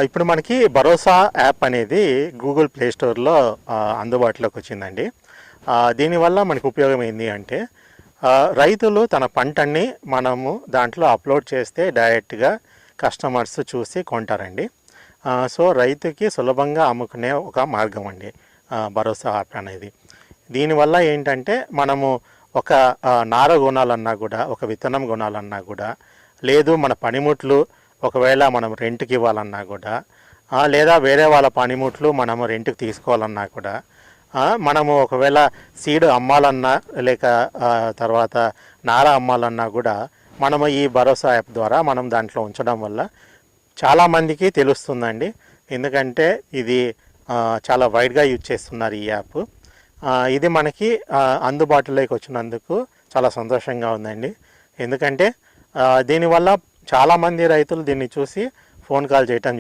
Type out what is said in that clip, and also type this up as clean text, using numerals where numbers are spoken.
ఇప్పుడు మనకి భరోసా యాప్ అనేది గూగుల్ ప్లే స్టోర్లో అందుబాటులోకి వచ్చిందండి. దీనివల్ల మనకు ఉపయోగం ఏంటి అంటే రైతులు తన పంటని మనము దాంట్లో అప్లోడ్ చేస్తే డైరెక్ట్గా కస్టమర్స్ చూసి కొంటారండి. సో రైతుకి సులభంగా అమ్ముకునే ఒక మార్గం అండి భరోసా యాప్ అనేది. దీనివల్ల ఏంటంటే మనము ఒక నార కొనాలన్నా కూడా, ఒక విత్తనం కొనాలన్నా కూడా, లేదు మన పనిముట్లు ఒకవేళ మనం రెంట్కి ఇవ్వాలన్నా కూడా, లేదా వేరే వాళ్ళ పనిముట్లు మనము రెంట్కి తీసుకోవాలన్నా కూడా, మనము ఒకవేళ సీడ్ అమ్మాలన్నా లేక తర్వాత నార అమ్మాలన్నా కూడా మనము ఈ భరోసా యాప్ ద్వారా మనం దాంట్లో ఉంచడం వల్ల చాలామందికి తెలుస్తుందండి. ఎందుకంటే ఇది చాలా వైడ్గా యూజ్ చేస్తున్నారు ఈ యాప్. ఇది మనకి అందుబాటులోకి వచ్చినందుకు చాలా సంతోషంగా ఉందండి. ఎందుకంటే దీనివల్ల చాలామంది రైతులు దీన్ని చూసి ఫోన్ కాల్ చేయటం